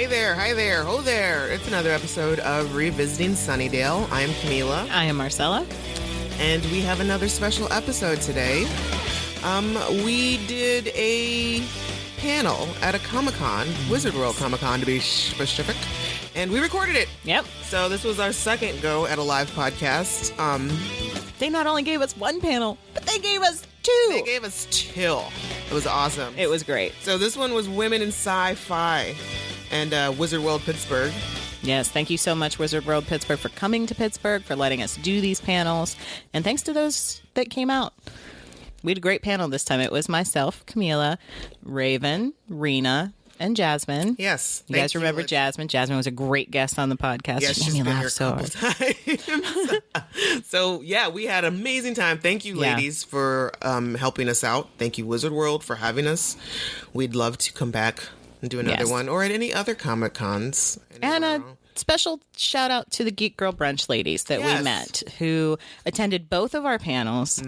Hey there, hi there, ho there. It's another episode of Revisiting Sunnydale. I am Camila. I am Marcella. And we have another special episode today. We did a panel at a Comic-Con, Wizard World Comic-Con to be specific, and we recorded it. Yep. So this was our second go at a live podcast. They not only gave us one panel, but they gave us two. They gave us two. It was awesome. It was great. So this one was Women in Sci-Fi and Wizard World Pittsburgh. Yes, thank you so much, Wizard World Pittsburgh, for coming to Pittsburgh, for letting us do these panels, and thanks to those that came out. We had a great panel this time. It was myself, Camila, Ravan, Rena, and Jazmin. Yes. You guys remember Jazmin? Jazmin was a great guest on the podcast. Yes, she's been here a couple times. So, yeah, we had an amazing time. Thank you, ladies, for helping us out. Thank you, Wizard World, for having us. We'd love to come back and do another one, or at any other Comic-Cons. And a special shout out to the Geek Girl Brunch ladies that we met, who attended both of our panels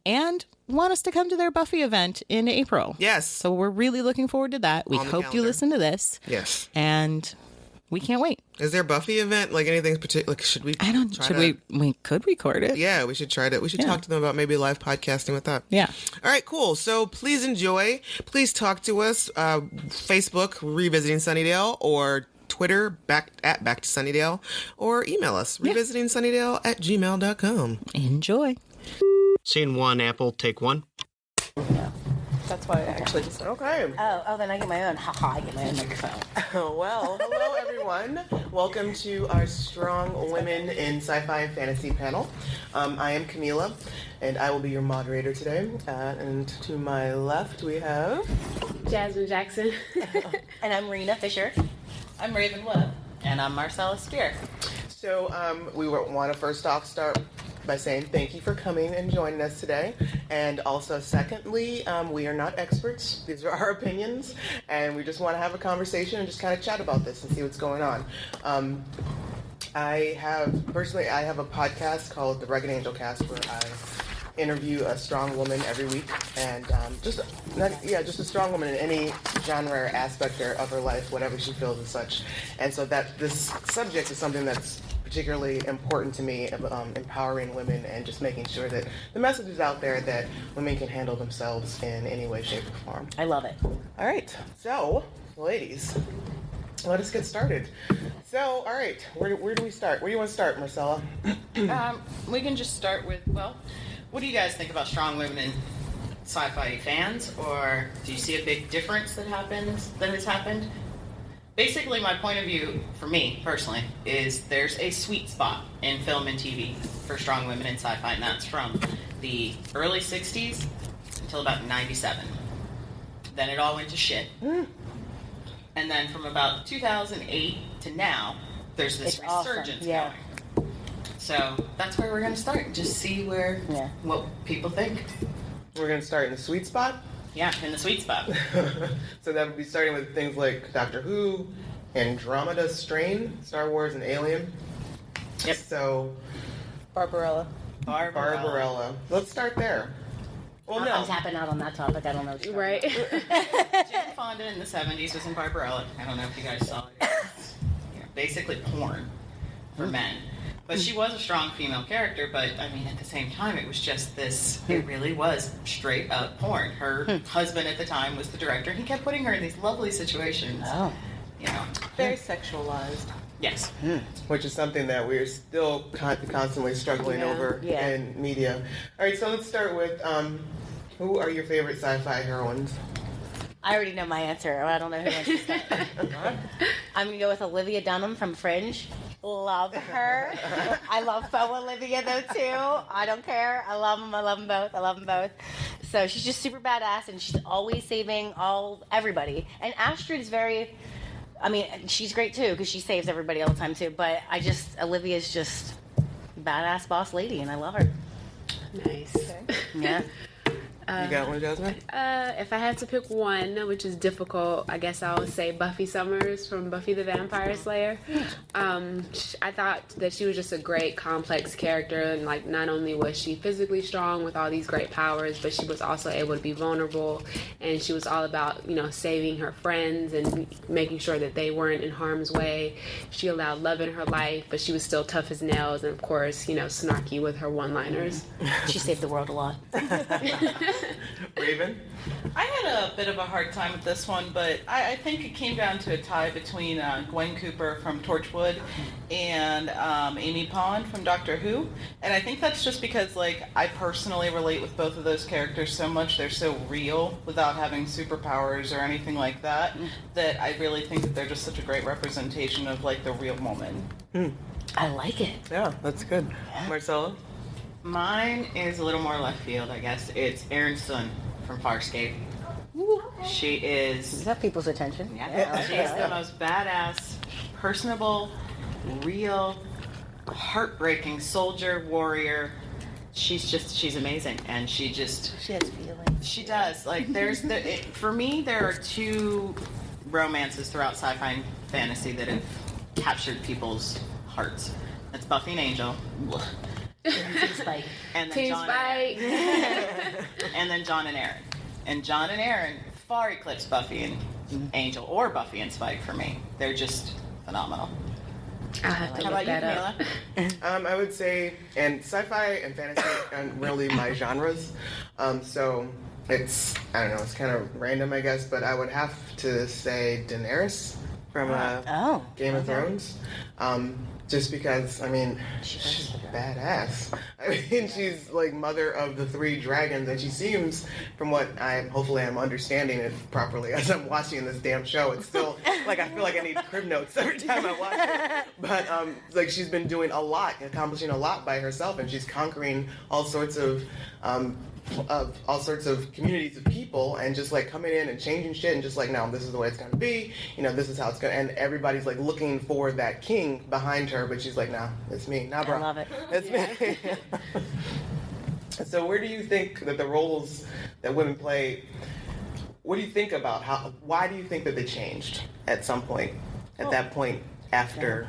and want us to come to their Buffy event in April. Yes. So we're really looking forward to that. We hope you listen to this. Yes. And we can't wait. Is there a Buffy event? Like anything particular? Like, should we? We could record it. Yeah, we should try to. We should talk to them about maybe live podcasting with that. Yeah. All right, cool. So please enjoy. Please talk to us. Facebook, Revisiting Sunnydale, or Twitter, back to Sunnydale, or email us, revisitingsunnydale@gmail.com. Enjoy. Scene one, Apple, take one. Yeah. That's why I actually just... Okay. Oh, then I get my own. Haha, I get my own microphone. Well, hello everyone. Welcome to our Strong Women in Sci-Fi and Fantasy panel. I am Camila, and I will be your moderator today. And to my left, we have... Jazmin Jackson. And I'm Rena Fisher. I'm Raven Webb. And I'm Marcella Spear. So we want to first off start by saying thank you for coming and joining us today. And also, secondly, we are not experts. These are our opinions, and we just want to have a conversation and just kind of chat about this and see what's going on. I have a podcast called The Rugged Angel Cast, where I interview a strong woman every week, and just a strong woman in any genre or aspect of her life, whatever she feels as such. And so that this subject is something that's particularly important to me, empowering women and just making sure that the message is out there that women can handle themselves in any way, shape, or form. I love it. All right, so ladies, let us get started. So, all right, where do we start? Where do you want to start, Marcella? We can just start with, well, what do you guys think about strong women in sci-fi fans, or do you see a big difference that has happened? Basically, my point of view, for me personally, is there's a sweet spot in film and TV for strong women in sci-fi, and that's from the early 60s until about 97. Then it all went to shit. And then from about 2008 to now, there's this resurgence going. So that's where we're going to start. Just see what people think. We're going to start in the sweet spot? Yeah, in the sweet spot. So that would be starting with things like Doctor Who, Andromeda Strain, Star Wars, and Alien. Yep. So... Barbarella. Let's start there. Well, I'm tapping out on that topic. I don't know what you're Right. Jane Fonda in the 70s was in Barbarella. I don't know if you guys saw it. Basically porn for men. But she was a strong female character, but, I mean, at the same time, it was just this, it really was straight up porn. Her husband at the time was the director. He kept putting her in these lovely situations. Oh. You know. Very sexualized. Yes. Which is something that we're still constantly struggling over in media. All right, so let's start with, who are your favorite sci-fi heroines? I already know my answer. I don't know who wants to start. I'm going to go with Olivia Dunham from Fringe. Love her. I love Faux Olivia, though, too. I don't care. I love them both. So she's just super badass, and she's always saving everybody. And Astrid is she's great, too, because she saves everybody all the time, too. But Olivia's just badass boss lady, and I love her. Nice. Yeah. You got one, Jazmin? If I had to pick one, which is difficult, I guess I would say Buffy Summers from Buffy the Vampire Slayer. I thought that she was just a great, complex character, and like not only was she physically strong with all these great powers, but she was also able to be vulnerable, and she was all about, you know, saving her friends and making sure that they weren't in harm's way. She allowed love in her life, but she was still tough as nails, and of course, you know, snarky with her one-liners. She saved the world a lot. Raven? I had a bit of a hard time with this one, but I think it came down to a tie between Gwen Cooper from Torchwood and Amy Pond from Doctor Who. And I think that's just because, like, I personally relate with both of those characters so much. They're so real without having superpowers or anything like that, that I really think that they're just such a great representation of, like, the real woman. I like it. Yeah, that's good. Marcella? Mine is a little more left field, I guess. It's Erin Sun from Farscape. She is... You got people's attention. Yeah, she's the most badass, personable, real, heartbreaking soldier, warrior. She's amazing, and she has feelings. She does. Like, for me, there are two romances throughout sci-fi and fantasy that have captured people's hearts. It's Buffy and Angel. Spike. And then Team John Spike. and then John and Aaron. And John and Aaron far eclipse Buffy and Angel, or Buffy and Spike for me. They're just phenomenal. I'll have to How look about you, that up. Camila? I would say, and sci-fi and fantasy aren't really my genres, so it's, I don't know, it's kind of random, I guess, but I would have to say Daenerys from Game of Thrones. Just because, I mean, she's badass. I mean, she's like mother of the 3 dragons, and she seems, from what hopefully I'm understanding it properly as I'm watching this damn show, it's still, like, I feel like I need crib notes every time I watch it. But, like, she's been doing a lot, accomplishing a lot by herself, and she's conquering all sorts of communities of people, and just like coming in and changing shit, and just like, no, this is the way it's gonna be, you know, this is how it's gonna, and everybody's like looking for that king behind her, but she's like, nah, it's me, nah, bro, I love it. it's me. So where do you think that the roles that women play, what do you think about why do you think that they changed at some point, at that point after,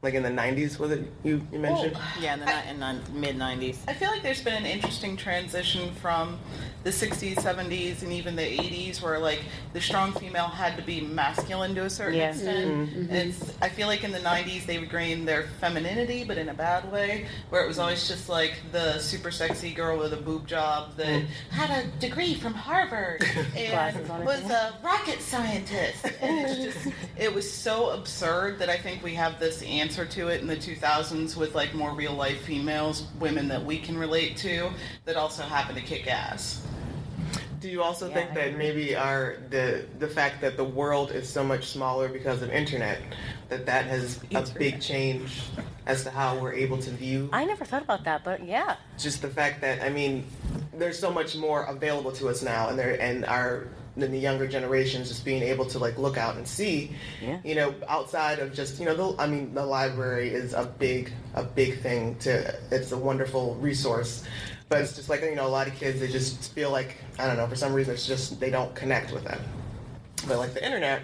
like in the 90s, was it you mentioned? Yeah, in the mid-90s. I feel like there's been an interesting transition from the 60s, 70s, and even the 80s, where like the strong female had to be masculine to a certain extent. And I feel like in the 90s they regained their femininity, but in a bad way, where it was always just like the super sexy girl with a boob job that had a degree from Harvard and was a rocket scientist. And it was so absurd that I think we have this answer to it in the 2000s with like more real life women that we can relate to, that also happen to kick ass. Do you also think that maybe the fact that the world is so much smaller because of internet, that has a big change as to how we're able to view? I never thought about that, but yeah. Just the fact that, I mean, there's so much more available to us now, and the younger generations just being able to like look out and see, you know, outside of just, you know, the library is a big thing it's a wonderful resource. But it's just like, you know, a lot of kids, they just feel like, I don't know, for some reason, it's just, they don't connect with them. But like the internet,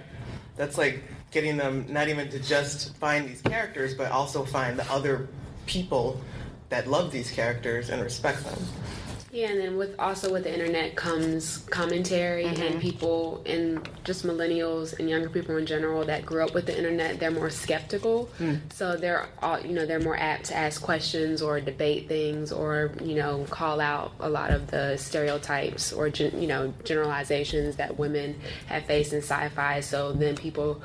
that's like getting them not even to just find these characters, but also find the other people that love these characters and respect them. Yeah, and then with the internet comes commentary, and people, and just millennials and younger people in general that grew up with the internet, they're more skeptical. So they're more apt to ask questions or debate things, or, you know, call out a lot of the stereotypes or generalizations that women have faced in sci-fi. So then people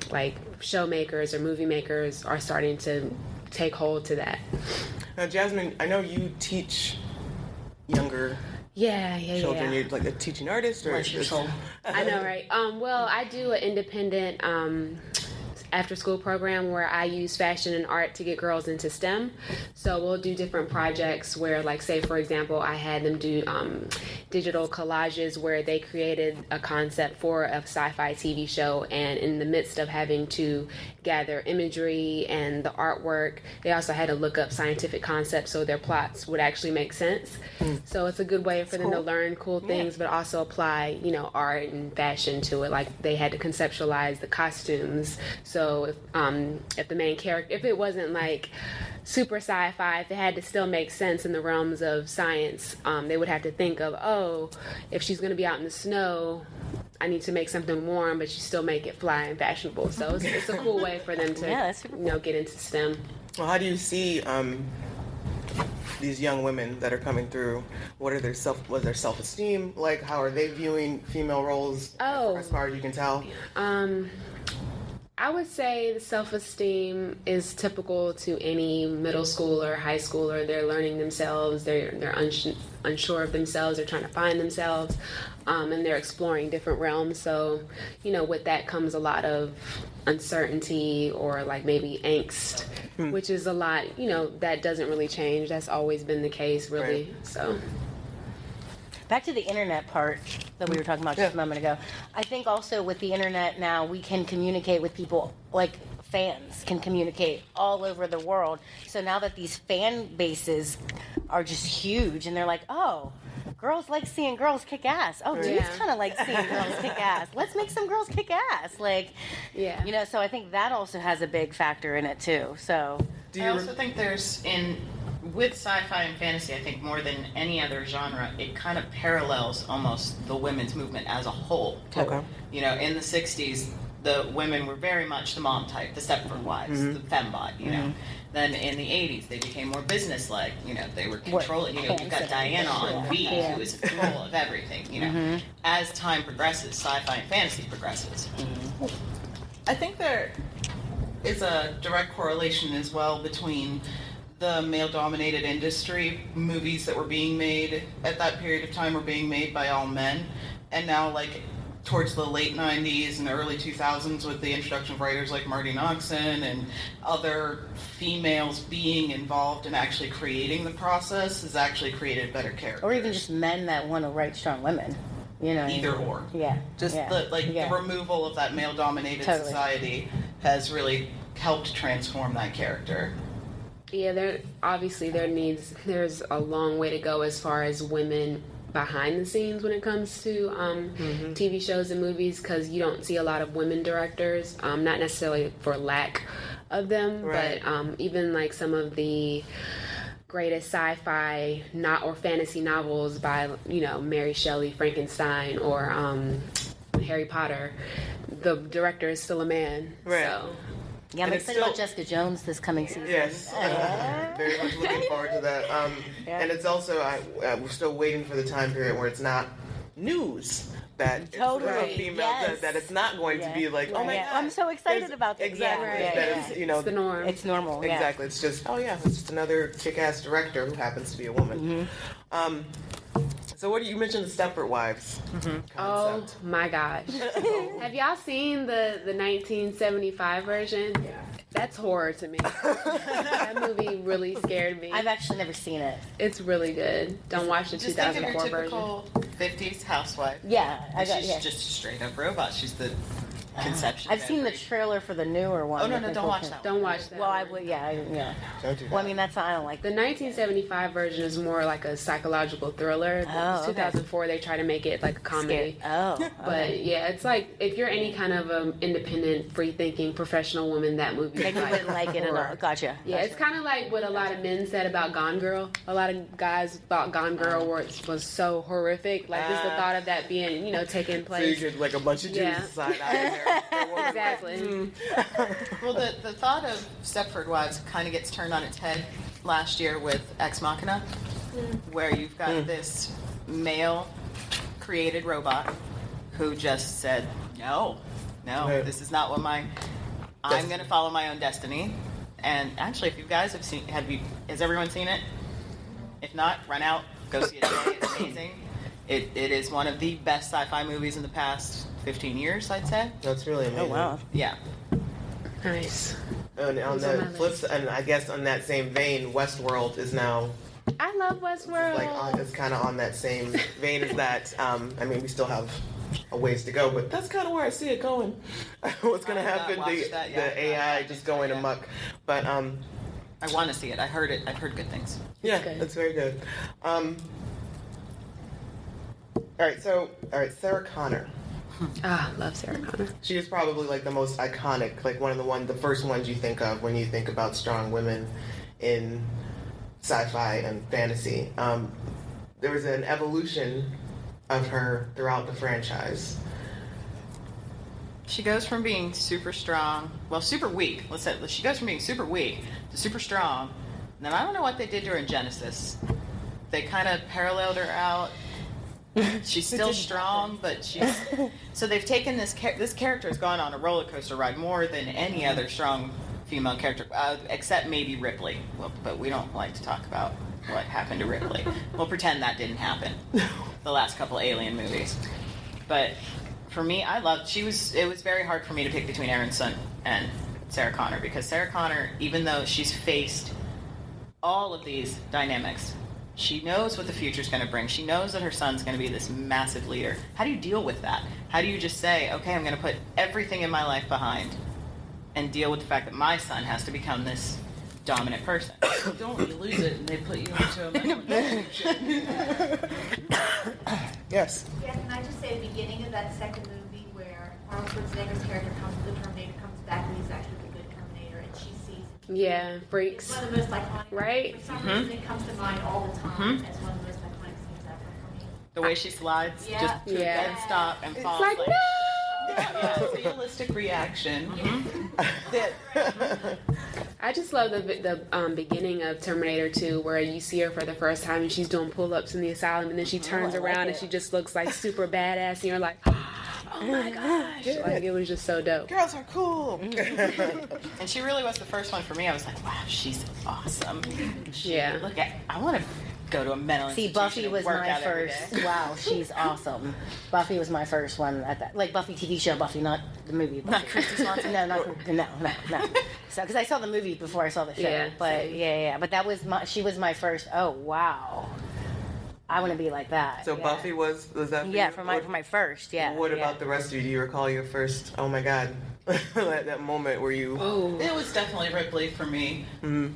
like show makers or movie makers are starting to take hold to that. Now, Jazmin, I know you teach younger children. You're like a teaching artist, or Bless your soul. I know, right? Well, I do an independent after-school program where I use fashion and art to get girls into STEM. So we'll do different projects where, like, say for example, I had them do digital collages where they created a concept for a sci-fi TV show, and in the midst of having to gather imagery and the artwork, they also had to look up scientific concepts so their plots would actually make sense. So it's a good way for them to learn cool things, but also apply, art and fashion to it. Like they had to conceptualize the costumes. So if the main character, if it wasn't like super sci-fi, if it had to still make sense in the realms of science, they would have to think of, if she's going to be out in the snow, I need to make something warm, but you still make it fly and fashionable. So it's a cool way for them to get into STEM. Well, how do you see these young women that are coming through? What are their self-esteem like? How are they viewing female roles? As far as you can tell. I would say the self-esteem is typical to any middle schooler, high schooler. They're learning themselves. They're unsure of themselves. They're trying to find themselves, and they're exploring different realms. So, with that comes a lot of uncertainty or like maybe angst, which is a lot. That doesn't really change. That's always been the case, really. Right. So. Back to the internet part that we were talking about just a moment ago. I think also with the internet now, we can communicate with people, like fans can communicate all over the world. So now that these fan bases are just huge, and they're like, girls like seeing girls kick ass. Dudes kind of like seeing girls kick ass. Let's make some girls kick ass. So I think that also has a big factor in it too. So I also think with sci-fi and fantasy, I think more than any other genre, it kind of parallels almost the women's movement as a whole. Okay. In the 60s, the women were very much the mom type, the Stepford wives, the fembot, Then in the 80s, they became more business-like. They were controlling, you've got Diana on V, who is in control of everything, As time progresses, sci-fi and fantasy progresses. I think there is a direct correlation as well between the male-dominated industry. Movies that were being made at that period of time were being made by all men, and now towards the late 90s and the early 2000s, with the introduction of writers like Marty Noxon and other females being involved in actually creating the process, has actually created better characters. Or even just men that want to write strong women. Either or. Yeah. Just the removal of that male-dominated society has really helped transform that character. Yeah, there's a long way to go as far as women behind the scenes when it comes to TV shows and movies, because you don't see a lot of women directors, not necessarily for lack of them, but even like some of the greatest sci-fi or fantasy novels by Mary Shelley, Frankenstein, or Harry Potter, the director is still a man. Right. So. Yeah, I'm excited about Jessica Jones this coming season. Yes, very much looking forward to that. And it's also, we're still waiting for the time period where it's not news that it's a female, that it's not going to be like, oh my God. I'm so excited about that. Exactly. That it's, it's the norm. It's normal. Exactly. It's just, it's just another kick-ass director who happens to be a woman. So you mentioned the Stepford Wives concept. Oh my gosh. Have y'all seen the 1975 version? Yeah. That's horror to me. That movie really scared me. I've actually never seen it. It's really good. Don't watch the 2004 version. version. 50s housewife. Yeah. She's just a straight up robot. She's the conception. I've seen the trailer for the newer one. Oh no, don't watch that. Don't watch that. Well, I would. Yeah. Don't do that. Well, I mean, I don't like the 1975 version is more like a psychological thriller. Oh, 2004 they try to make it like a comedy. But yeah, it's like if you're any kind of independent, free-thinking, professional woman, that movie. And you didn't like it at all. Gotcha. Yeah, it's kind of like what a lot of men said about Gone Girl. A lot of guys thought Gone Girl was so horrific. Like just the thought of that being, taking place. So you could like a bunch of Jews decide out there. Exactly. Well, the thought of Stepford Wives kind of gets turned on its head last year with Ex Machina, where you've got this male-created robot who just said, no, this is not what I'm going to follow my own destiny. And actually, if you guys have seen, has everyone seen it? If not, run out, go see it today. It's amazing. It is one of the best sci-fi movies in the past 15 years, I'd say. That's really amazing. Oh, wow. Yeah. Nice. And on the flip side, and I guess on that same vein, Westworld is now I love Westworld. Like it's kind of on that same vein as that. I mean, we still have a ways to go, but that's kind of where I see it going. What's going to happen? The AI just going amok. But I want to see it. I heard it. I've heard good things. Yeah, that's very good. All right, Sarah Connor. Love Sarah Connor. She is probably like the most iconic, like the first ones you think of when you think about strong women in sci-fi and fantasy. There was an evolution of her throughout the franchise. She goes from being super strong, super weak. She goes from being super weak to super strong. And then I don't know what they did to her in Genesis. They kind of paralleled her out. She's still strong, but she's... So they've taken this character has gone on a roller coaster ride more than any other strong female character, except maybe Ripley. Well, but we don't like to talk about what happened to Ripley. We'll pretend that didn't happen. The last couple Alien movies. But for me, it was very hard for me to pick between Aronson and Sarah Connor, because Sarah Connor, even though she's faced all of these dynamics, she knows what the future's going to bring. She knows that her son's going to be this massive leader. How do you deal with that? How do you just say, okay, I'm going to put everything in my life behind and deal with the fact that my son has to become this dominant person? Don't you lose it and they put you into a mental Yes. Yeah, can I just say the beginning of that second movie where Arnold Schwarzenegger's character the Terminator comes back and he's actually the good Terminator and she sees him. Yeah, freaks. It's one of the most iconic. Right? For some reason it comes to mind all the time as one of the most iconic scenes ever for me. The way she slides, just and stop and fall. It's like, no! Yeah, realistic reaction. I just love the beginning of Terminator 2 where you see her for the first time and she's doing pull-ups in the asylum and then she turns around and she just looks like super badass and you're like, oh my gosh. Like, it was just so dope. Girls are cool. And she really was the first one for me. I was like, wow, she's awesome. I want to go to a mental institution. Buffy and was work my out every first. day. Wow, she's awesome. Buffy was my first one at that, like Buffy TV show. Buffy, not the movie. Buffy. Not Christy Swanson. No. So, because I saw the movie before I saw the show. Yeah, but yeah. But that was she was my first. Oh wow, I want to be like that. So yeah. Buffy was that? For my first. Yeah. What about the rest of you? Do you recall your first? Oh my God, that moment where you? Oh, it was definitely Ripley for me. Mm-hmm.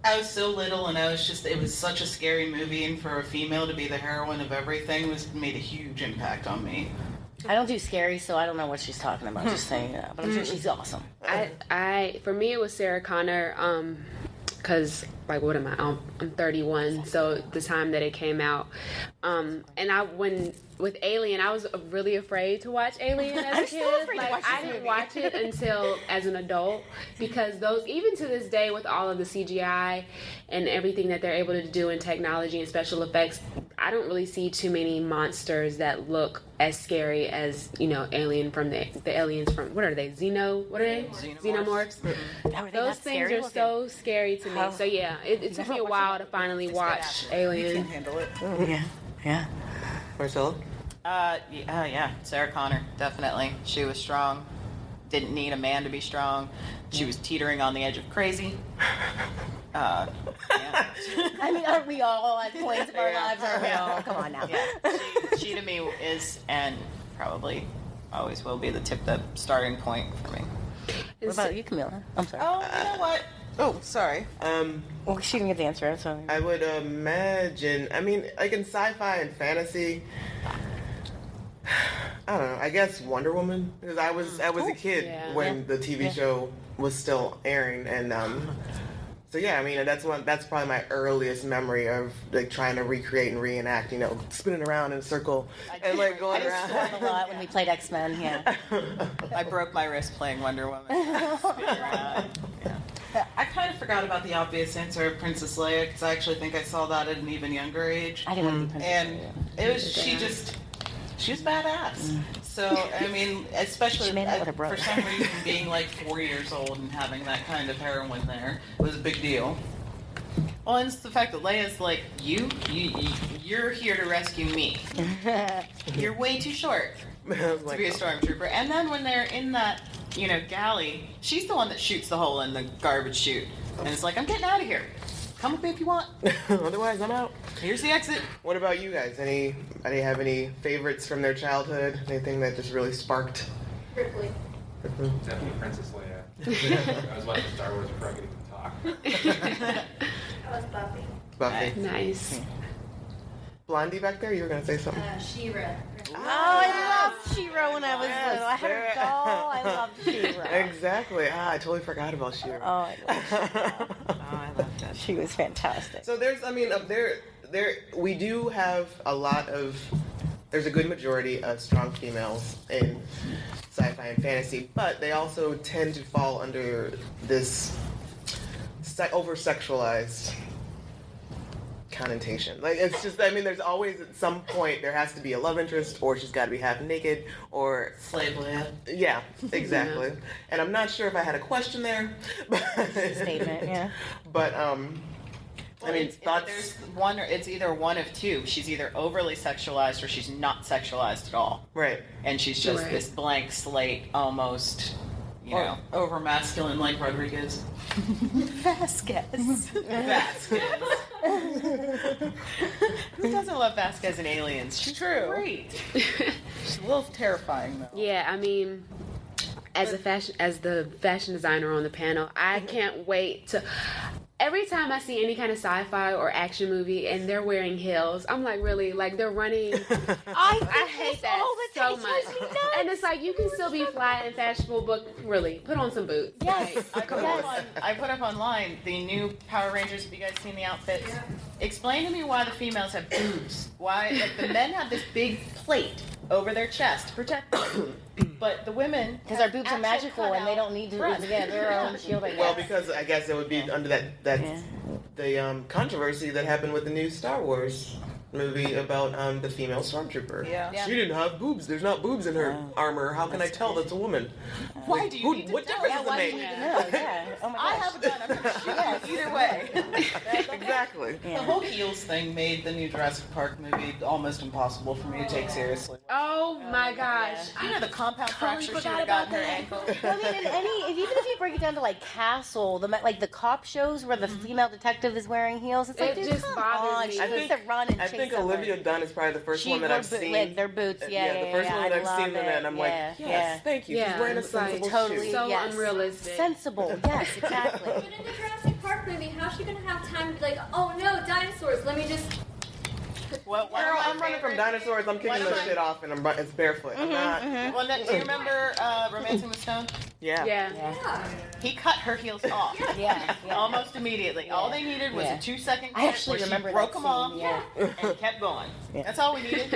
I was so little, and it was such a scary movie, and for a female to be the heroine of everything made a huge impact on me. I don't do scary, so I don't know what she's talking about. Just saying, but I'm sure she's awesome. For me, it was Sarah Connor, because, like, what am I? I'm 31, so the time that it came out. With Alien, I was really afraid to watch Alien as a kid. I didn't watch it until as an adult, because even to this day, with all of the CGI and everything that they're able to do in technology and special effects, I don't really see too many monsters that look as scary as, Alien from the aliens from, what are they? Xenomorphs. Those things are so scary to me. So yeah, it took me a while to finally watch Alien. Can't handle it. Yeah. Marcella? Sarah Connor, definitely. She was strong. Didn't need a man to be strong. She was teetering on the edge of crazy. Yeah. I mean, aren't we all at points of our lives? Aren't we all? Come on now. Yeah. She to me is, and probably always will be, the starting point for me. What about you, Camila? I'm sorry. Oh, you know what? Oh, sorry. Well, she didn't get the answer. So I would imagine. I mean, like in sci-fi and fantasy. I don't know. I guess Wonder Woman, because I was a kid when the TV show was still airing, and so yeah. I mean, that's probably my earliest memory of like trying to recreate and reenact. Spinning around in a circle and like going around. I a lot when we played X-Men. Yeah. I broke my wrist playing Wonder Woman. I kind of forgot about the obvious answer of Princess Leia, because I actually think I saw that at an even younger age. I didn't want to be Princess And Leia. it was she was badass. So I mean, especially She made out with her brother. for some reason, being like 4 years old and having that kind of heroine there was a big deal. Well, and it's the fact that Leia's like, you're here to rescue me. You're way too short to be a stormtrooper. And then when they're in that, galley, she's the one that shoots the hole in the garbage chute. And it's like, I'm getting out of here. Come with me if you want. Otherwise, I'm out. Here's the exit. What about you guys? Anybody have any favorites from their childhood? Anything that just really sparked? Ripley. Definitely Princess Leia. I was watching Star Wars before I could even talk. That was Buffy. Buffy. Nice. Blondie back there, you were gonna say something. She-Ra. Oh, I loved She-Ra when I was little. I had her doll. I loved She-Ra. Exactly. I totally forgot about She-Ra. Oh, I loved She-Ra. I love that. She was fantastic. So there's, we do have a lot of, there's a good majority of strong females in sci-fi and fantasy, but they also tend to fall under this over-sexualized connotation. Like, it's just, there's always, at some point, there has to be a love interest, or she's got to be half naked, or... Slave Leia. Yeah, exactly. And I'm not sure if I had a question there. Statement, yeah. But, thoughts... There's one, or it's either one of two. She's either overly sexualized or she's not sexualized at all. Right. And she's just Right. this blank slate, almost, you know. Over masculine like Rodriguez. Vasquez. Vasquez. Who doesn't love Vasquez and Aliens? She's great. She's a little terrifying, though. Yeah, I mean, as the fashion designer on the panel, I can't wait to. Every time I see any kind of sci-fi or action movie and they're wearing heels, I'm like, really? Like, they're running. I hate that so much. And it's like, you can still be fly and fashionable, but really, put on some boots. Yes. Like, I put up online the new Power Rangers. Have you guys seen the outfits? Yeah. Explain to me why the females have boobs. Why, like, the men have this big plate over their chest to protect them. But the women, Because our boobs are magical and they don't need to get their own shield. Well, because I guess it would be under the controversy that happened with the new Star Wars movie about the female stormtrooper. Yeah. She didn't have boobs. There's not boobs in her armor. How can I tell that's a woman? Why do you need to what tell? difference does Why it do you make? need to know? Yeah. Oh my I gosh. have a gun. I'm going to shoot you either way. Exactly. The whole heels thing made the new Jurassic Park movie almost impossible for me to take seriously. oh my gosh. You know the compound fracture she would forgot have gotten her about that. ankle. Well, I mean, even if you break it down to like Castle, the cop shows where the female detective is wearing heels, it's like, It dude, just come bothers on. me. She I needs think- to run and I chase think someone. Olivia Dunn is probably the first one that I've seen. Like their boots, the yeah, first one that I I've love seen them in, I'm like, yeah, yes, thank you. Yeah, She's wearing a it's like sensible totally shoe. So yes. unrealistic. Sensible, yes, exactly. But in the Jurassic Park movie, how's she gonna have time to be like, oh no, dinosaurs, let me just... What, one Girl, of my I'm running from favorite- dinosaurs. I'm kicking One of the my- shit off, and it's barefoot. I'm not. Well, do you remember Romancing the Stone? Yeah. Yeah. Yeah. He cut her heels off. Yeah, yeah. Almost immediately. All they needed was Yeah. a 2-second I cut actually where remember she broke that them off scene, yeah. and kept going. Yeah. That's all we needed.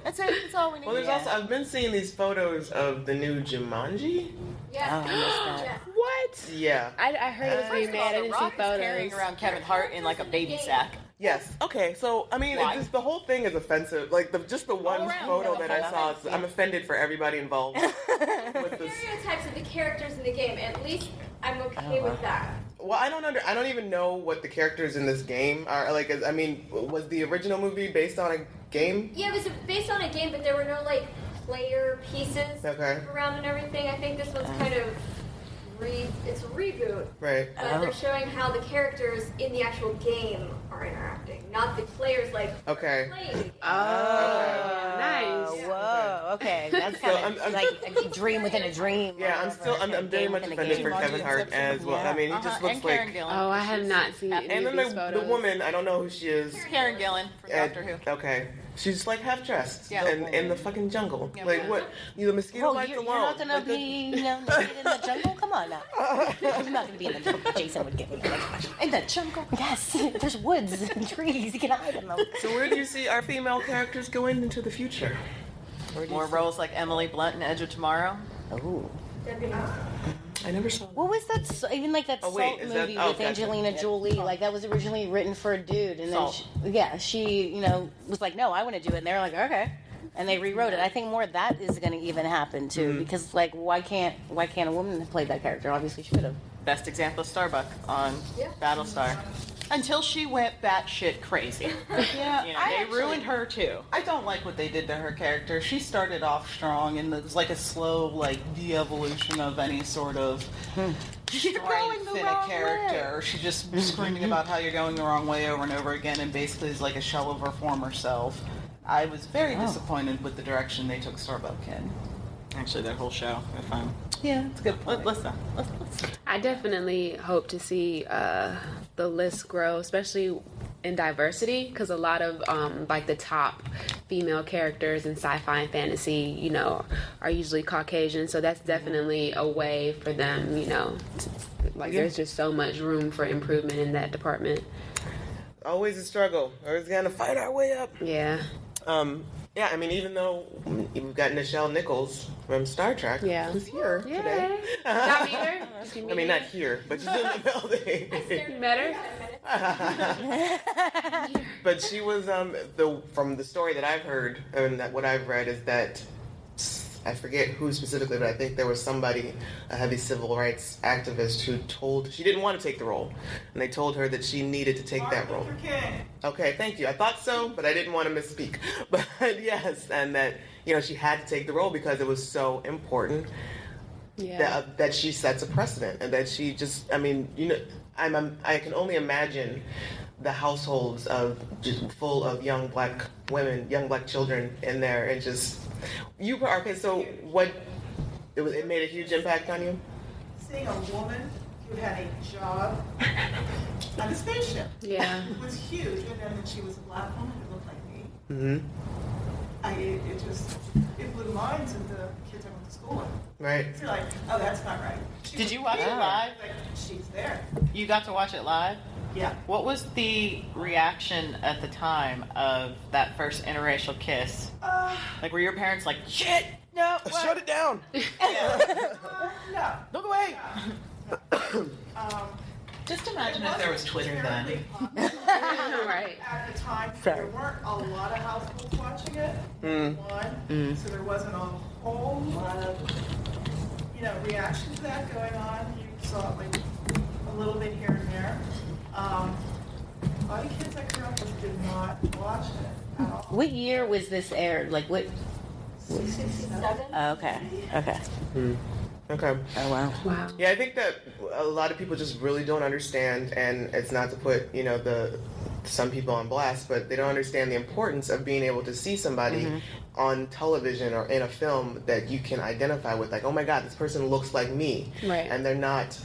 That's it. That's all we needed. Well, there's also I've been seeing these photos of the new Jumanji. Yeah. Oh, I missed that. Yeah. What? Yeah. I heard it was being First of all, mad. I The didn't Rock see is photos. carrying around Kevin Hart in like a baby sack. Yes. Okay. So I mean, Why? it's just the whole thing is offensive. Like just the one around, photo yeah, that I saw, yeah. I'm offended for everybody involved with this. Stereotypes of the characters in the game, at least I'm okay with that. Well, I don't even know what the characters in this game are. Like, I mean, was the original movie based on a game? Yeah, it was based on a game, but there were no, like, player pieces Okay. around and everything. I think this one's kind of it's a reboot, Right. but they're showing how the characters in the actual game are interacting, not the players like Okay. playing. Oh, nice. Whoa, okay. That's So kind of I'm- like a dream within a dream. Yeah, I'm very much offended for Kevin Hart as well. I mean, he just looks and Karen like. Gillan. Oh, I have not seen any And of then these the photos. woman, I don't know who she is. Karen Gillan from Doctor Who. Okay. She's like half dressed Yeah. in the fucking jungle. Yeah. Like what? The mosquito Oh, bites you're alone. not gonna Like, be, naked in the jungle? Come on now. You're not gonna be in the jungle. Jason would get me. In the jungle. Yes, there's woods and trees. You can hide in them. So where do you see our female characters going into the future? More roles like Emily Blunt in Edge of Tomorrow. Oh. That'd be nice. I never saw. What was that? Even like that Oh, wait, Salt is that- movie oh, with gotcha. Angelina Jolie, like that was originally written for a dude, and then Salt. she was like, no, I want to do it, and they're like, okay, and they rewrote it. I think more of that is going to even happen too, because like, why can't a woman play that character? Obviously, she could have. Best example of Starbuck on Yeah. Battlestar. Until she went batshit crazy. Yeah, You know, they ruined her too. I don't like what they did to her character. She started off strong, and it was like a slow, like, de-evolution of any sort of strength in a character. She just screaming about how you're going the wrong way over and over again, and basically is like a shell of her former self. I was very disappointed with the direction they took Starbuck in. Actually, that whole show, if I'm... Yeah, it's a good point. Listen. I definitely hope to see the list grow, especially in diversity, because a lot of like the top female characters in sci-fi and fantasy, you know, are usually Caucasian. So that's definitely a way for them, you know, there's just so much room for improvement in that department. Always a struggle. Always gonna fight our way up. Yeah. Yeah, I mean, even though we've got Nichelle Nichols from Star Trek, who's here today. Not either. I mean, not here, but she's in the building. You met her? But she was from the story that I've heard and that what I've read is that I forget who specifically, but I think there was somebody, a heavy civil rights activist, who told she didn't want to take the role, and they told her that she needed to take that role. Okay, thank you. I thought so, but I didn't want to misspeak. But yes, and that she had to take the role because it was so important. Yeah. That she sets a precedent, and that she just, I can only imagine the households just full of young black women, young black children in there, and just so what? It made a huge impact on you. Seeing a woman who had a job on a spaceship, was huge. And then when she was a black woman who looked like me, it blew minds of the kids I went to school with. Right. So you're like, oh, that's not right. Did you watch it live? Like, she's there. You got to watch it live? Yeah. What was the reaction at the time of that first interracial kiss? Were your parents like, shit, no, what? Shut it down. No. Look away. Just imagine if there was Twitter then. Right. At the time, there weren't a lot of households watching it. So there wasn't a whole lot of, reaction to that going on. You saw it like a little bit here and there. A lot of kids I grew up with did not watch it at all. What year was this aired? Like what? 67. Okay. Okay. Oh wow. Wow. Yeah, I think that a lot of people just really don't understand, and it's not to put some people on blast, but they don't understand the importance of being able to see somebody on television or in a film that you can identify with. Like, oh my God, this person looks like me, Right. And they're not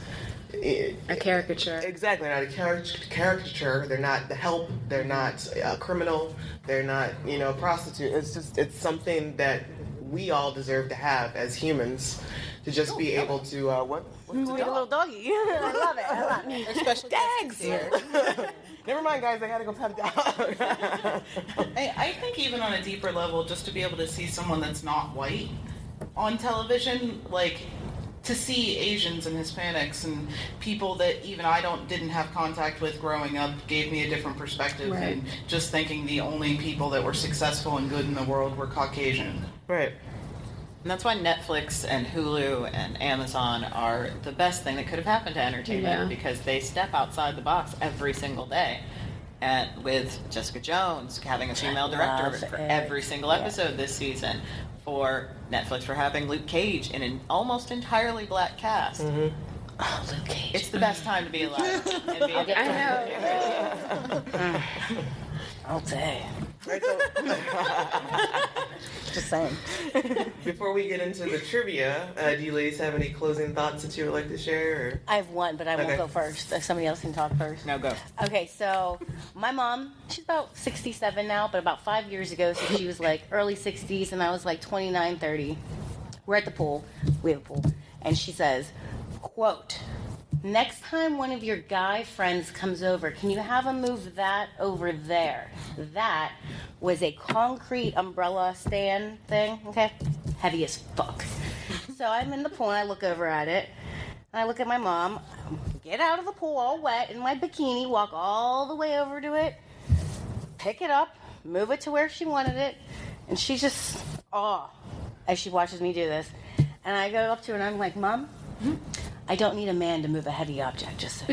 A caricature. Exactly, not a caricature. They're not the help. They're not a criminal. They're not, a prostitute. It's something that we all deserve to have as humans, to just be able to What's a little doggy. I love it. Our special guest is here. Never mind, guys. I gotta go pet a dog. I think even on a deeper level, just to be able to see someone that's not white on television, to see Asians and Hispanics and people that even I didn't have contact with growing up gave me a different perspective than just thinking the only people that were successful and good in the world were Caucasian. Right. And that's why Netflix and Hulu and Amazon are the best thing that could have happened to entertainment, because they step outside the box every single day. And with Jessica Jones having a female director for every single episode this season, for Netflix for having Luke Cage in an almost entirely black cast. Oh, Luke Cage. It's the best time to be alive. I'll say. Right, so, Just saying. before we get into the trivia, do you ladies have any closing thoughts that you would like to share? Or? I have one, but I won't Okay. go first. Somebody else can talk first. Now go. Okay, so my mom, she's about 67 now, but about 5 years ago, so she was like early 60s, and I was like 29, 30. We're at the pool. We have a pool. And she says, quote, "Next time one of your guy friends comes over, can you have him move that over there?" That was a concrete umbrella stand thing, okay? Heavy as fuck. So I'm in the pool, and I look over at it, and I look at my mom, get out of the pool all wet in my bikini, walk all the way over to it, pick it up, move it to where she wanted it, and she's just, as she watches me do this. And I go up to her, and I'm like, "Mom, I don't need a man to move a heavy object, just so.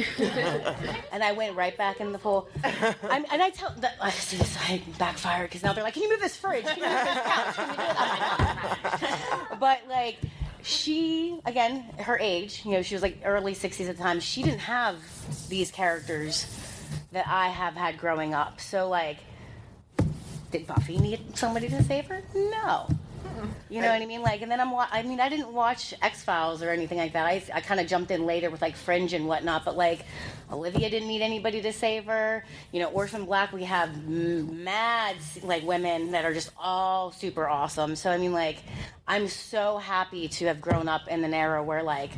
And I went right back in the pool. And I tell that I see this, I backfired because now they're like, "Can you move this fridge? Can you move this couch? Can you do that?" But like, she again, her age, you know, she was like early 60s at the time. She didn't have these characters that I have had growing up. So like, did Buffy need somebody to save her? No. You know what I mean? Like, and then I didn't watch X-Files or anything like that. I kind of jumped in later with like Fringe and whatnot, but like Olivia didn't need anybody to save her. You know, Orphan Black, we have mad like women that are just all super awesome. So I mean, like, I'm so happy to have grown up in an era where like,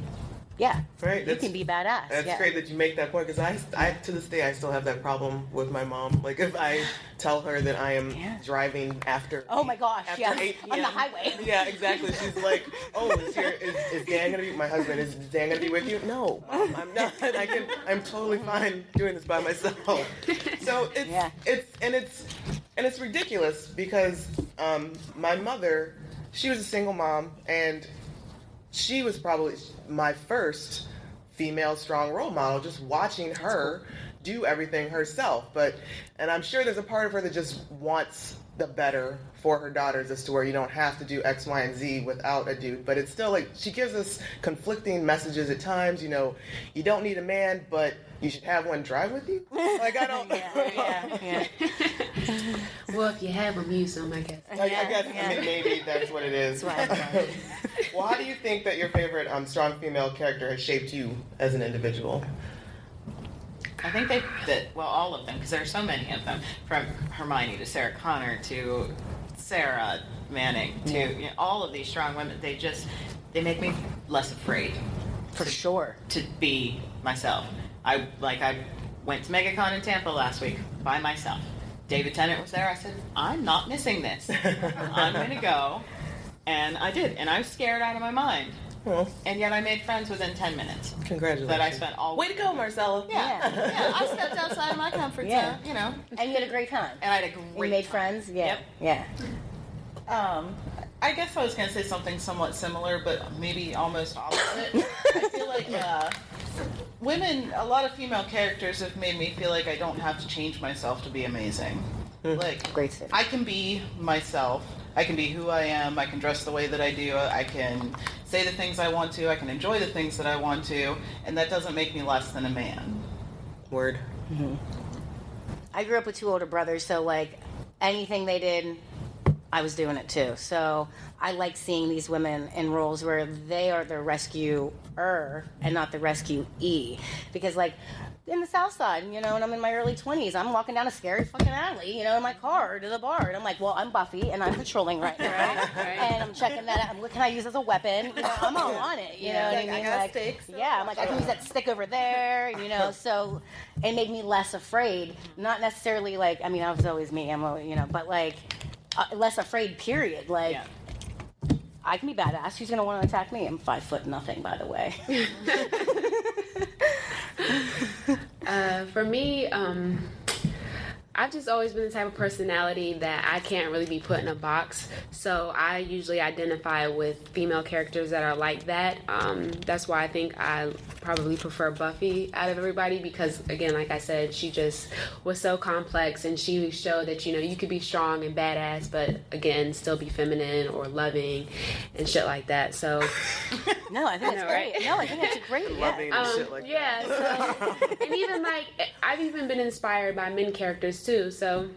yeah, right. You can be badass. That's yeah. great that you make that point, because I to this day I still have that problem with my mom. Like, if I tell her that I am driving after oh my gosh, after yeah, 8 p.m. on the highway. Yeah, exactly. She's like, "Oh, is Dan gonna be my husband? Is Dan gonna be with you?" No, Mom, I'm not. I'm totally fine doing this by myself. So it's ridiculous because my mother, she was a single mom, and she was probably my first female strong role model, just watching her do everything herself. And I'm sure there's a part of her that just wants the better for her daughters, as to where you don't have to do X, Y, and Z without a dude. But it's still like, she gives us conflicting messages at times. You know, you don't need a man, but you should have one drive with you. Like, I don't. yeah. Well, if you have them, use them, I guess. I guess maybe that's what it is. Well, how do you think that your favorite strong female character has shaped you as an individual? I think all of them, because there are so many of them, from Hermione to Sarah Connor to Sarah Manning to all of these strong women. They make me less afraid, for sure, to be myself. I went to MegaCon in Tampa last week by myself. David Tennant was there. I said, "I'm not missing this. I'm going to go," and I did. And I was scared out of my mind. Well, and yet I made friends within 10 minutes. Congratulations. That I spent all Way to go, Marcella. Yeah. I stepped outside of my comfort zone, you know. And you had a great time. And I had a great You made friends? Yeah. Yep. Yeah. I guess I was going to say something somewhat similar, but maybe almost opposite. I feel like a lot of female characters have made me feel like I don't have to change myself to be amazing. Like, great statement. I can be myself. I can be who I am. I can dress the way that I do. I can say the things I want to. I can enjoy the things that I want to. And that doesn't make me less than a man. Word. Mm-hmm. I grew up with two older brothers, so like anything they did, I was doing it too. So I like seeing these women in roles where they are the rescuer and not the rescuee. Because like in the South Side, you know, and I'm in my early 20s, I'm walking down a scary fucking alley, you know, in my car to the bar. And I'm like, well, I'm Buffy and I'm patrolling right now. And I'm checking that out. What can I use as a weapon? You know, I'm all on it. You know what I mean? I got sticks. Yeah, I'm like, I can use that stick over there, you know. So it made me less afraid. Not necessarily like, I mean, I was always me, but like less afraid, period. Like, I can be badass. Who's going to want to attack me? I'm 5'0" nothing, by the way. For me, I've just always been the type of personality that I can't really be put in a box. So I usually identify with female characters that are like that. That's why I think I probably prefer Buffy out of everybody, because again, like I said, she just was so complex, and she showed that, you know, you could be strong and badass, but again, still be feminine or loving and shit like that. So no, I think that's great. Right? No, I think that's great. Loving and shit like that. So, and even like, I've even been inspired by men characters too. So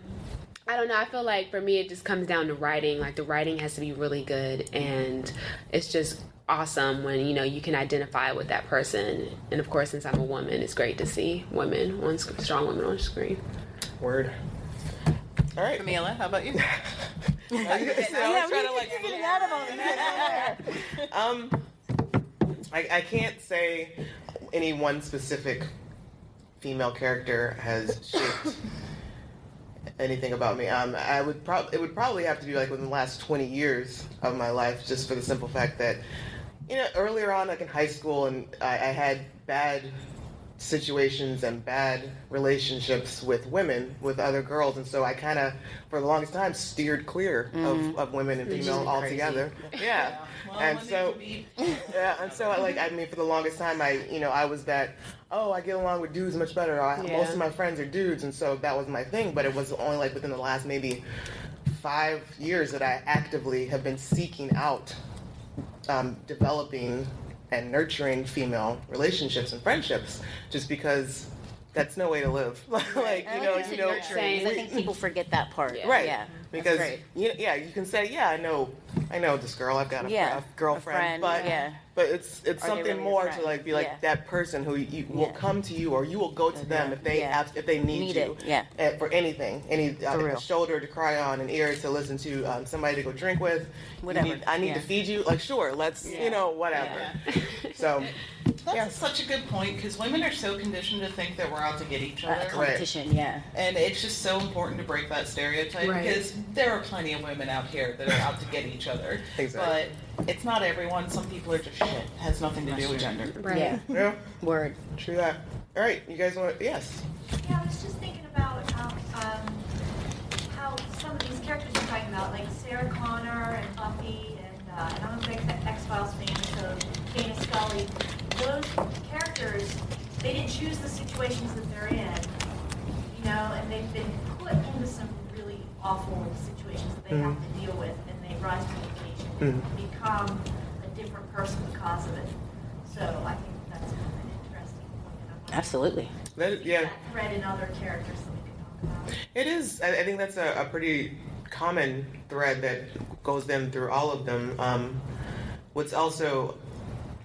I don't know. I feel like for me, it just comes down to writing. Like, the writing has to be really good, and it's just awesome when, you know, you can identify with that person. And of course, since I'm a woman, it's great to see strong women on screen. Word. All right, Camila, how about you? I can't say any one specific female character has shaped anything about me. It would probably have to be like within the last 20 years of my life, just for the simple fact that, you know, earlier on, like in high school, and I had bad situations and bad relationships with women, with other girls, and so I kind of, for the longest time, steered clear of women and female altogether. Yeah. Well, And when so, they yeah, and so like, I mean, for the longest time, I was that, oh, I get along with dudes much better. Most of my friends are dudes, and so that was my thing. But it was only like within the last maybe 5 years that I actively have been seeking out, developing and nurturing female relationships and friendships, just because that's no way to live. Like, I think people forget that part. Right. Yeah. Because That's great. you can say, I know this girl. I've got a girlfriend, but it's something really more your to like be friend? like that person who will come to you, or you will go to them if they need you for anything, a shoulder to cry on, an ear to listen to, somebody to go drink with, whatever. I need to feed you. Like, sure, let's whatever. So. That's such a good point, because women are so conditioned to think that we're out to get each other. Competition, yeah. And it's just so important to break that stereotype, because there are plenty of women out here that are out to get each other. Exactly. But it's not everyone. Some people are just shit. It has nothing to do with gender. Right. Yeah. Word. True that. All right, you guys want? Yes. Yeah, I was just thinking about how some of these characters you're talking about, like Sarah Connor and Buffy, and I'm a big X-Files fan, so Dana Scully, those characters, they didn't choose the situations that they're in, and they've been put into some really awful situations that they have to deal with, and they rise to the occasion and become a different person because of it. So I think that's kind of an interesting point. Absolutely. That thread in other characters that we can talk about. It is. I think that's a pretty common thread that goes them through all of them. What's also,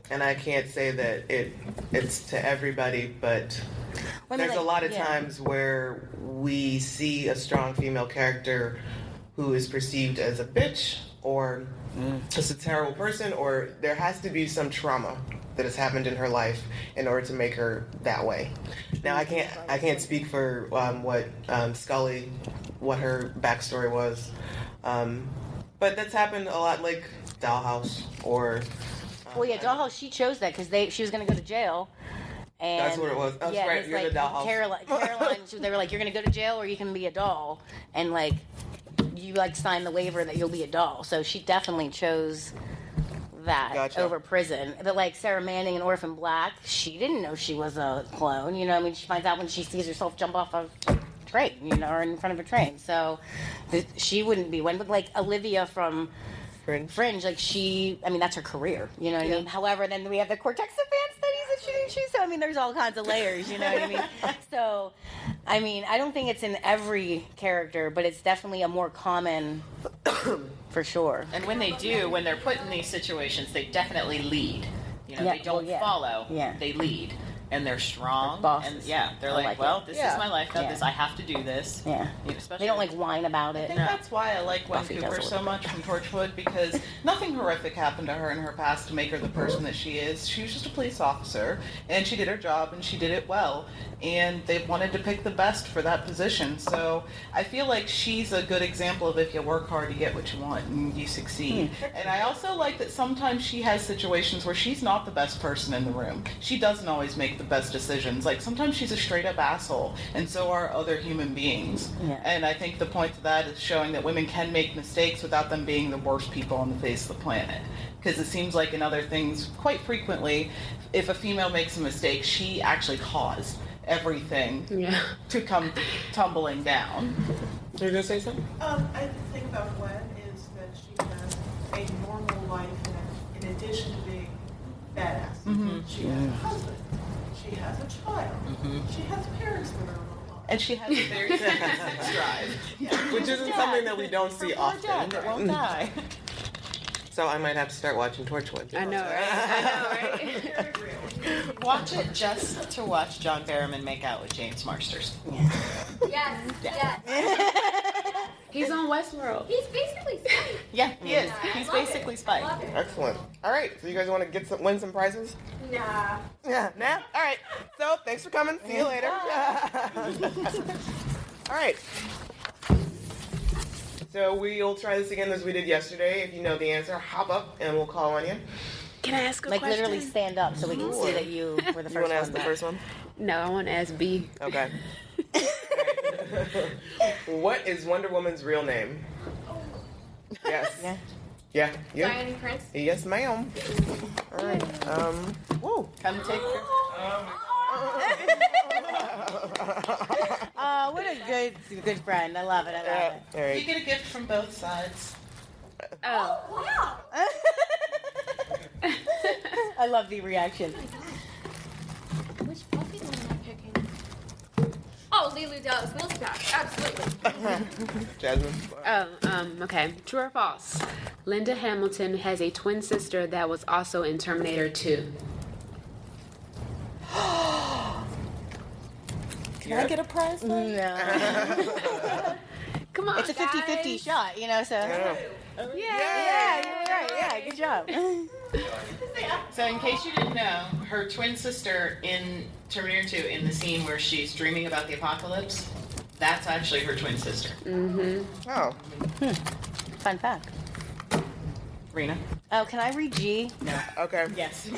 and I can't say that it's to everybody, but there's a lot of times where we see a strong female character who is perceived as a bitch or just a terrible person, or there has to be some trauma that has happened in her life in order to make her that way. Now I can't speak for what Scully, what her backstory was, but that's happened a lot, like Dollhouse or. Dollhouse. She chose that because she was going to go to jail. And that's what it was. That's right. You're like the Dollhouse. Caroline. They were like, you're going to go to jail or you can be a doll, and like you sign the waiver that you'll be a doll. So she definitely chose that over prison. But like Sarah Manning in Orphan Black, she didn't know she was a clone. She finds out when she sees herself jump off a train, or in front of a train. So she wouldn't be one. But like Olivia from Fringe, like that's her career. You know what I mean? However, then we have the Cortex advanced studies that she didn't choose. So there's all kinds of layers. You know what I mean? So, I don't think it's in every character, but it's definitely a more common, for sure. And when they're put in these situations, they definitely lead. They don't follow. Yeah. They lead. And they're strong. Bosses. And they're this is my life now. This I have to do this. Yeah. Especially they don't whine about it. I think that's why I like Gwen Cooper so much from Torchwood, because nothing horrific happened to her in her past to make her the person that she is. She was just a police officer, and she did her job, and she did it well. And they wanted to pick the best for that position. So I feel like she's a good example of if you work hard, you get what you want, and you succeed. And I also like that sometimes she has situations where she's not the best person in the room. She doesn't always make the best decisions. Like sometimes she's a straight up asshole, and so are other human beings. Yeah. And I think the point to that is showing that women can make mistakes without them being the worst people on the face of the planet. Because it seems like in other things, quite frequently, if a female makes a mistake, she actually caused everything to come tumbling down. You're gonna say something? I think about Gwen is that she has a normal life in addition to being badass. Mm-hmm. She has a husband. She has a child. She has parents that are a little off. And she has a very sex drive. Which isn't something that we don't see often. Dad that won't die. So I might have to start watching Torchwood. I know, right? Watch it just to watch John Barrowman make out with James Marsters. Yes. He's on Westworld. He's basically Spike. Yeah, he is. He's basically Spike. Excellent. All right. So you guys want to win some prizes? Nah. Yeah. Nah. All right. So thanks for coming. See you later. All right. So we'll try this again as we did yesterday. If you know the answer, hop up and we'll call on you. Can I ask a Like question? literally stand up so we can see that you were the first You want to ask one. the first one? No, I want to ask B. Okay. What is Wonder Woman's real name? Yes. Yeah. Yeah. You? Diane Prince. Yes, ma'am. All right. Whoa. Come take your. What a good friend. I love it. I love it. All right. You get a gift from both sides. Oh. Wow. I love the reaction. Which Buffy one am I picking? Oh, Lulu Dallas Mills back. Absolutely. Jasmine. Okay. True or false? Linda Hamilton has a twin sister that was also in Terminator 2. Can I get a prize? No. Come on, It's a 50-50 guys. shot, you know, so. Yeah. Yeah, you're right. Yeah, good job. So, in case you didn't know, her twin sister in Terminator 2, in the scene where she's dreaming about the apocalypse, that's actually her twin sister. Oh. Fun fact. Rena? Oh, can I read G? No. Okay. Yes.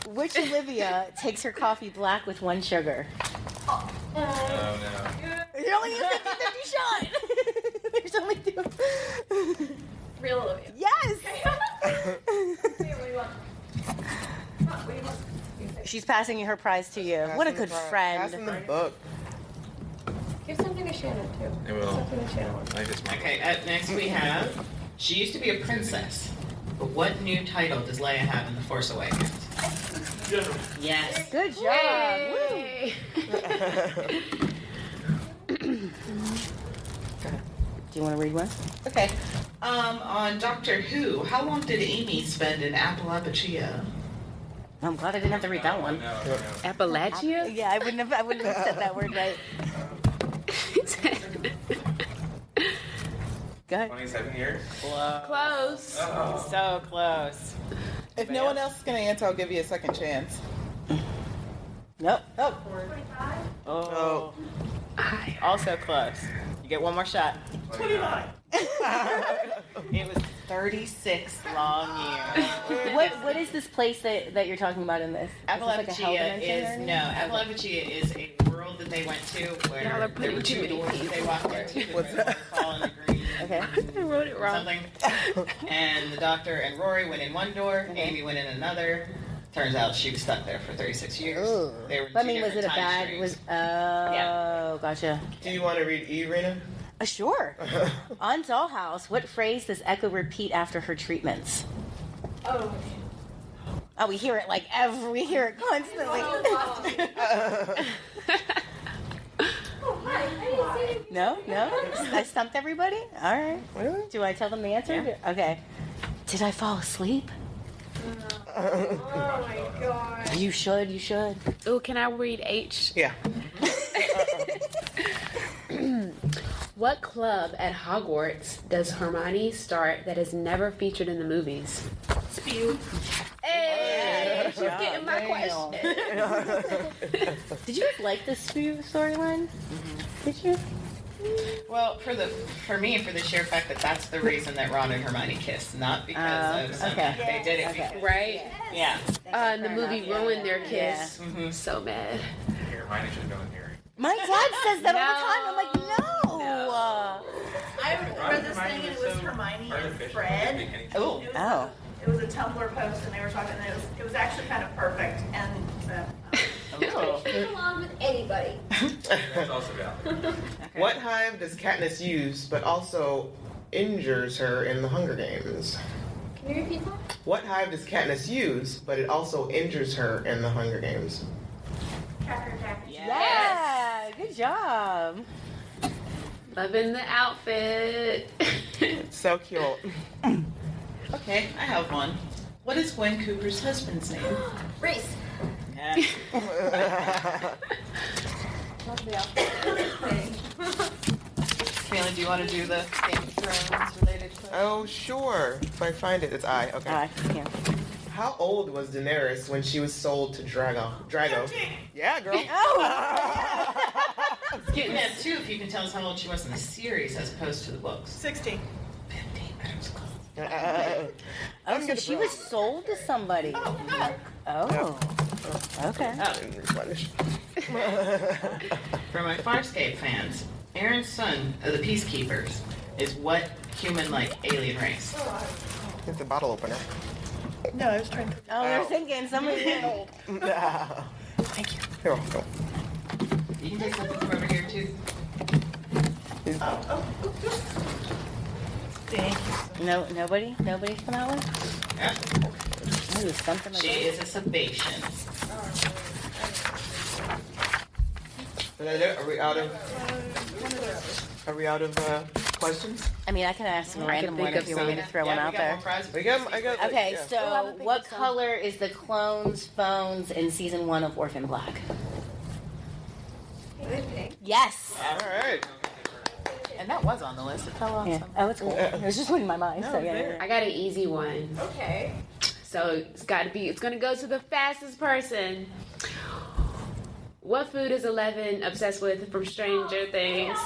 Which Olivia takes her coffee black with 1 sugar? Oh, no. You're only a 50-50 shot. There's only 2. Real Olivia. Yes. Here, what do you want? What do you want? She's passing her prize to you. What a good Passing friend. the book. Give something to Shannon, too. It will. Something to Shannon. I just Okay, up next we have. She used to be a princess, but what new title does Leia have in The Force Awakens? Yes. Good job. Woo. Yay. Do you want to read one? Okay. On Doctor Who, how long did Amy spend in Appalachia? I'm glad I didn't have to read that one. Appalachia? Yeah, I wouldn't have said that word right. Go ahead. 27 years. Close. Oh. So close. If no one else is going to answer, I'll give you a second chance. Nope. Oh. 45? Oh. Also close. You get one more shot. 29. It was 36 long years. What is this place that you're talking about in this? Is this like a hell Appalachia dimension or is anything? no. Appalachia is a world that they went to where Y'all are there were putting too 2 many doors that they walked into. What's that? Fall in the green. Okay. I wrote it wrong. Something. And the Doctor and Rory went in one door. Amy went in another. Turns out she was stuck there for 36 years. Ooh. They were in I two mean, was it different a time bad? streams. Was oh, gotcha. Do you want to read E, Rena? Sure. On Dollhouse, what phrase does Echo repeat after her treatments? Oh. Oh, we hear it we hear it constantly. Oh, hi. I didn't see you. No. I stumped everybody. All right. Really? Do I tell them the answer? Okay. Did I fall asleep? Oh my god. You should. Oh, can I read H? Yeah. What club at Hogwarts does Hermione start that is never featured in the movies? Spew. Hey, she's getting my Damn. question. Did you guys like the Spew storyline? Did you? Well, for the sheer fact that that's the reason that Ron and Hermione kissed, not because of something. okay. They did it Okay. because Right? yeah. And the movie ruined their kiss. Mhm. So mad. Here, mine should go in here. My dad says that all the No. time. I'm like, no. I read this thing and it was Hermione and Fred. Oh. It was, Oh. it was a Tumblr post and they were talking and it was actually kind of perfect and Get along with anybody. That's also valid. What hive does Katniss use but also injures her in the Hunger Games? Can you repeat that? What hive does Katniss use but it also injures her in the Hunger Games? Cracker Jack. Yeah. Good job. Loving the outfit. So cute. Okay, I have one. What is Gwen Cooper's husband's name? Reese. Yeah. Love the outfit. Kayla, do you want to do the Game of Thrones related question? Oh, sure. If I find it, it's I. Okay. All right. Yeah. How old was Daenerys when she was sold to Drago? Yeah, girl. You can have 2 if you can tell us how old she was in the series as opposed to the books. 16. 15, but it was close. Okay. I'm so gonna she was sold to somebody. Oh. Okay. replenish. For my Farscape fans, Aaron's son of the Peacekeepers is what human-like alien race? It's a bottle opener. No, I was trying to. Oh, they're thinking somebody. Thank you. You're welcome. You can take something from over here too. Thank you. No, nobody's from that one. Yeah. Ooh, something like She that. is a Sabatian. Are we out of? Are we out of questions? I mean, I can ask some random think one of if you want me to throw one out there. I got. Okay, yeah. so what color is the clones' phones in season 1 of Orphan Black? Yes. All right. And that was on the list. It fell off. Yeah. Oh, it's cool. It was just in my mind. So yeah. I got an easy one. Okay. So it's gonna go to the fastest person. What food is Eleven obsessed with from Stranger Things?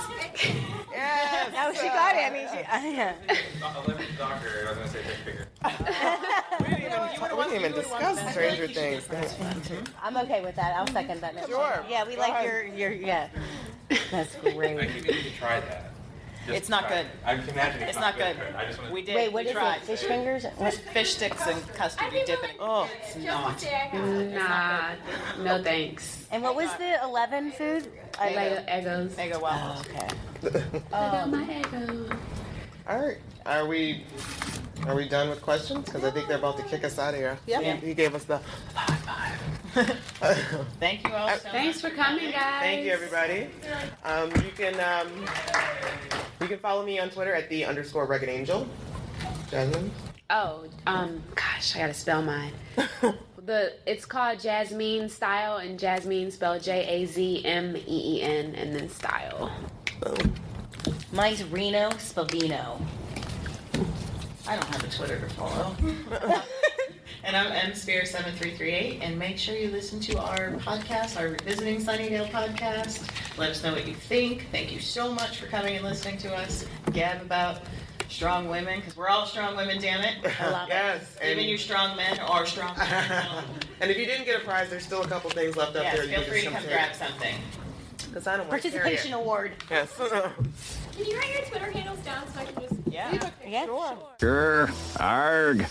Yes. No, she got it. I mean, yeah. Olympic doctor, I was going to say big figure. We didn't even discuss Stranger Things. I'm okay with that. I'll second that. Sure. Yeah, we Go like ahead. your yeah. That's I great. keep meaning to try that. Just It's not try good. it. I can imagine It's not good. I just want We to. did. Wait, what we is tried. it? Fish fingers? What? Fish sticks and custard. You dip it. In. Oh. It's not. Nah, no thanks. And what was the 11 food? Lego Egos. Eggo Oh, waffles. okay. I got my Eggo. All right. Are we done with questions? Because I think they're about to kick us out of here. Yeah. He gave us the high five. Thank you all so much. Thanks for coming, guys. Thank you, everybody. You can follow me on Twitter at @the_Rugged Angel. Jazmin. Oh, gosh, I gotta spell mine. It's called Jazmin Style, and Jazmin spelled JAZMEEN, and then Style. Mine's Reno Spavino. I don't have a Twitter to follow. And I'm msphere7338. And make sure you listen to our podcast, our Revisiting Sunnydale podcast. Let us know what you think. Thank you so much for coming and listening to us gab about strong women, because we're all strong women, damn it. I love Yes. Even you strong men are strong women. And if you didn't get a prize, there's still a couple things left up Yes, there. feel free to come grab something. Because I don't want to carry Participation it. award. Yes. Can you write your Twitter handles down so I can just... Yeah. Yeah. Sure. Grr, arg.